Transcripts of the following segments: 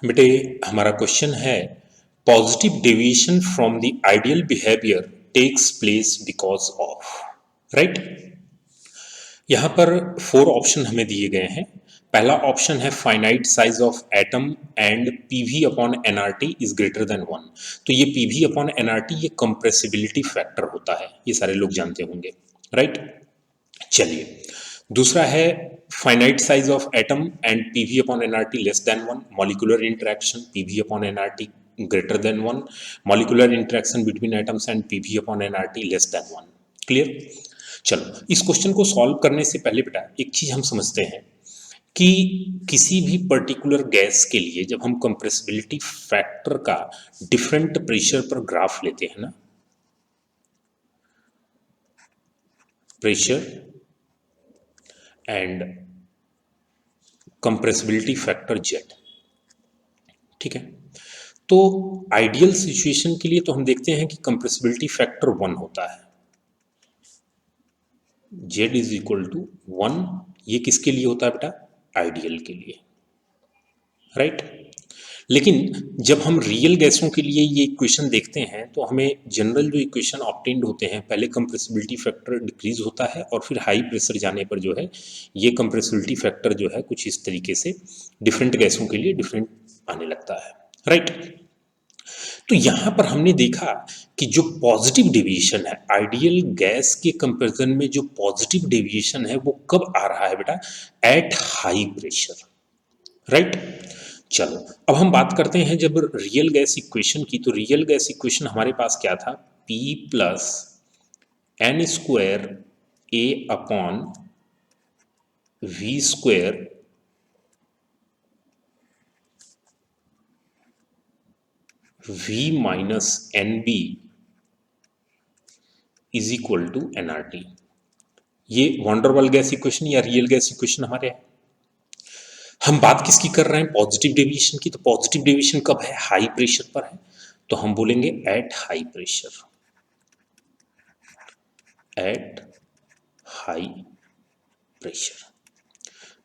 बेटे हमारा क्वेश्चन है positive deviation from the ideal behaviour takes place because of, right. यहां पर 4 ऑप्शन हमें दिए गए हैं। पहला ऑप्शन है finite size of atom and PV upon NRT is greater than 1। तो ये पीवी अपॉन एनआरटी ये कंप्रेसिबिलिटी फैक्टर होता है, ये सारे लोग जानते होंगे, राइट। चलिए, दूसरा है finite size of atom and PV upon NRT less than 1, molecular interaction PV upon NRT greater than 1, molecular interaction between atoms and PV upon NRT less than 1। Clear. चलो, इस क्वेश्चन को सॉल्व करने से पहले बेटा एक चीज हम समझते हैं कि किसी भी पर्टिकुलर गैस के लिए जब हम कंप्रेसिबिलिटी फैक्टर का डिफरेंट प्रेशर पर ग्राफ लेते हैं ना, pressure and compressibility factor Z, ठीक है। तो आइडियल सिचुएशन के लिए तो हम देखते हैं कि कंप्रेसिबिलिटी फैक्टर 1 होता है, जेड इज इक्वल टू 1। ये किसके लिए होता है बेटा? आइडियल के लिए, राइट। लेकिन जब हम रियल गैसों के लिए ये इक्वेशन देखते हैं तो हमें जनरल जो इक्वेशन ऑब्टेन्ड होते हैं, पहले कंप्रेसिबिलिटी फैक्टर डिक्रीज होता है और फिर हाई प्रेशर जाने पर जो है ये कंप्रेसिबिलिटी फैक्टर जो है कुछ इस तरीके से डिफरेंट गैसों के लिए डिफरेंट आने लगता है, राइट। तो यहां पर हमने देखा कि जो पॉजिटिव डेविएशन है आइडियल गैस के कंपैरिजन में, जो पॉजिटिव डेविएशन है वो कब आ रहा है बेटा? At high pressure, right. चलो, अब हम बात करते हैं जब रियल गैस इक्वेशन की। तो रियल गैस इक्वेशन हमारे पास क्या था? P plus n square a upon v square V minus n b is equal to NRT. ये वंडरवॉल गैस इक्वेशन या रियल गैस इक्वेशन हमारे है। हम बात किसकी कर रहे हैं? पॉजिटिव डेविएशन की। तो पॉजिटिव डेविएशन कब है? हाई प्रेशर पर है, तो हम बोलेंगे at high pressure, at high pressure.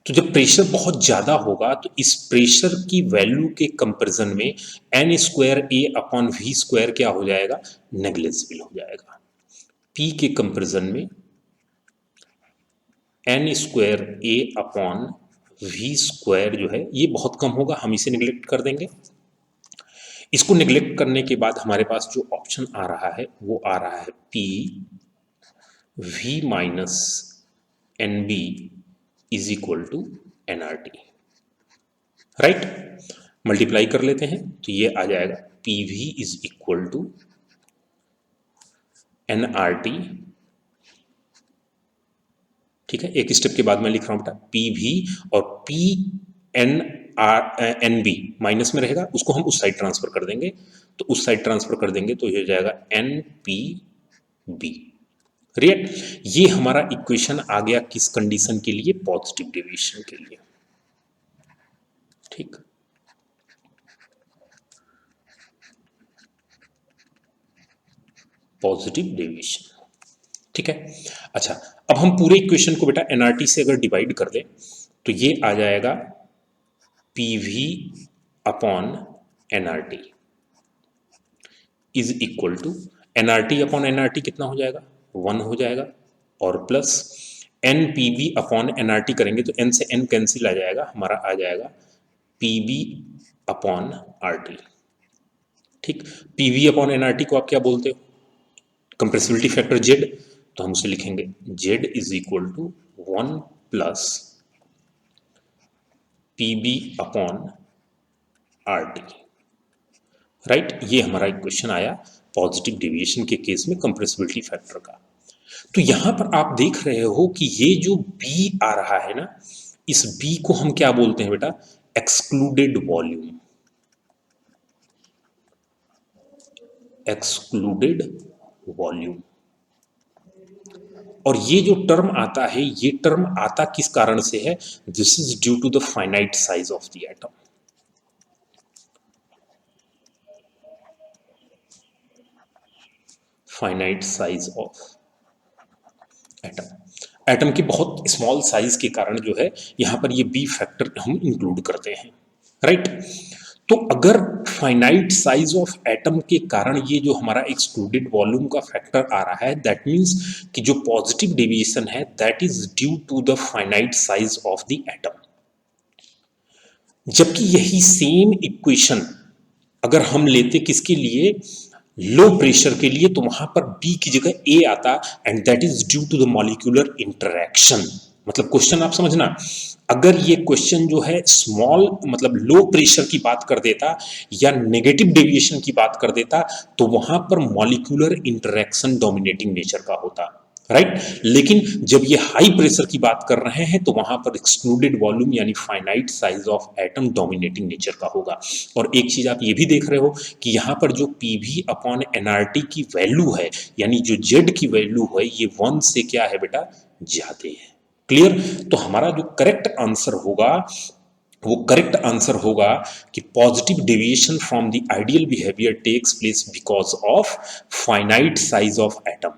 तो जब प्रेशर बहुत ज्यादा होगा तो इस प्रेशर की वैल्यू के कंपैरिजन में n square a upon v square क्या हो जाएगा? नेग्लिजिबल हो जाएगा। पी के कंपैरिजन में n square a upon v square जो है ये बहुत कम होगा, हम इसे निगलेक्ट कर देंगे। इसको निगलेक्ट करने के बाद हमारे पास जो ऑप्शन आ रहा है वो आ रहा है p v minus n b is equal to n r T, right. Multiply कर लेते हैं तो ये आ जाएगा p v is equal to n r t, ठीक है। एक स्टेप के बाद मैं लिख रहा हूं बेटा पी वी और p n r n b minus में रहेगा, उसको हम उस साइड ट्रांसफर कर देंगे। तो उस साइड ट्रांसफर कर देंगे तो ये हो जाएगा एन पी बी, राइट। ये हमारा इक्वेशन आ गया किस कंडीशन के लिए? पॉजिटिव डेविएशन के लिए, ठीक। पॉजिटिव डेविएशन, ठीक है। अच्छा, अब हम पूरे इक्वेशन को बेटा एनआरटी से अगर डिवाइड कर दें तो ये आ जाएगा PV upon NRT is equal to NRT upon NRT कितना हो जाएगा? 1 हो जाएगा, और plus n p B upon NRT करेंगे तो एन से एन कैंसिल आ जाएगा, हमारा आ जाएगा p B upon are t, ठीक। पी वी अपॉन एनआरटी को आप क्या बोलते हो? कंप्रेसिबिलिटी फैक्टर जेड, तो हम उसे लिखेंगे Z is equal to 1 plus P B upon R T, right. ये हमारा इक्वेशन आया पॉजिटिव डेविएशन के केस में कंप्रेसिबिलिटी फैक्टर का। तो यहां पर आप देख रहे हो कि ये जो बी आ रहा है ना, इस बी को हम क्या बोलते हैं बेटा? Excluded volume, excluded volume. और ये जो टर्म आता है, ये टर्म आता किस कारण से है? This is due to the finite size of the atom, finite size of atom. Atom की बहुत स्मॉल साइज के कारण जो है यहां पर ये बी फैक्टर हम इंक्लूड करते हैं, राइट। तो अगर फाइनाइट साइज ऑफ एटम के कारण ये जो हमारा एक्सक्लूडेड वॉल्यूम का फैक्टर आ रहा है, दैट मीन्स कि जो पॉजिटिव डेविएशन है that is due to the finite size of the atom. जबकि यही सेम इक्वेशन अगर हम लेते किसके लिए, लो प्रेशर के लिए, तो वहां पर B की जगह A आता and that is due to the molecular interaction. मतलब क्वेश्चन आप समझना, अगर ये क्वेश्चन जो है स्मॉल मतलब लो प्रेशर की बात कर देता या नेगेटिव डेविएशन की बात कर देता तो वहां पर मॉलिक्यूलर इंटरैक्शन डोमिनेटिंग नेचर का होता, राइट लेकिन जब ये हाई प्रेशर की बात कर रहे हैं तो वहां पर एक्सक्लूडेड वॉल्यूम यानी finite size of atom dominating nature का होगा। और एक चीज आप ये भी देख रहे हो कि यहां पर जो पीवी अपॉन एनआरटी की वैल्यू है यानी जो जेड की वैल्यू है ये 1 से क्या है बेटा, ज्यादा है। क्लियर? तो हमारा जो करेक्ट आंसर होगा वो करेक्ट आंसर होगा कि positive deviation from the ideal behaviour takes place because of finite size of atom,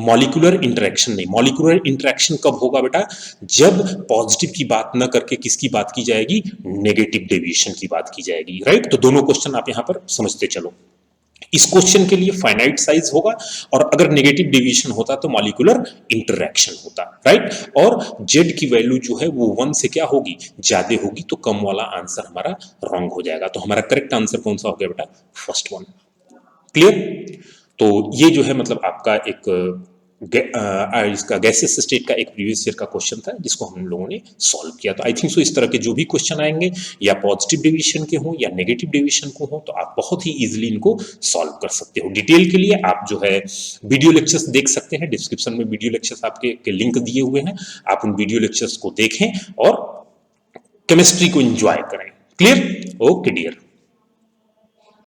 molecular interaction नहीं। मॉलिक्यूलर इंटरेक्शन कब होगा बेटा, जब पॉजिटिव की बात न करके किसकी बात की जाएगी, नेगेटिव डेविएशन की बात की जाएगी, राइट। तो दोनों क्वेश्चन आप यहां पर समझते चलो। इस क्वेश्चन के लिए फाइनाइट साइज होगा और अगर नेगेटिव डेविएशन होता तो मॉलिक्यूलर इंटरैक्शन होता, राइट। और जेड की वैल्यू जो है वो 1 से क्या होगी, ज्यादा होगी, तो कम वाला आंसर हमारा रॉन्ग हो जाएगा। तो हमारा करेक्ट आंसर कौन सा हो गया बेटा, फर्स्ट वन। क्लियर? तो ये जो है मतलब आपका एक इसका गैसेस स्टेट का एक प्रीवियस ईयर का क्वेश्चन था जिसको हम लोगों ने सॉल्व किया। तो आई थिंक सो इस तरह के जो भी क्वेश्चन आएंगे या पॉजिटिव डेविएशन के हों या नेगेटिव डेविएशन को हो तो आप बहुत ही इजीली इनको सॉल्व कर सकते हो। डिटेल के लिए आप जो है वीडियो लेक्चर्स देख सकते हैं, डिस्क्रिप्शन में वीडियो लेक्चर्स आपके लिंक दिए हुए हैं, आप उन वीडियो लेक्चर्स को देखें और केमिस्ट्री को एंजॉय करें। क्लियर? Okay dear.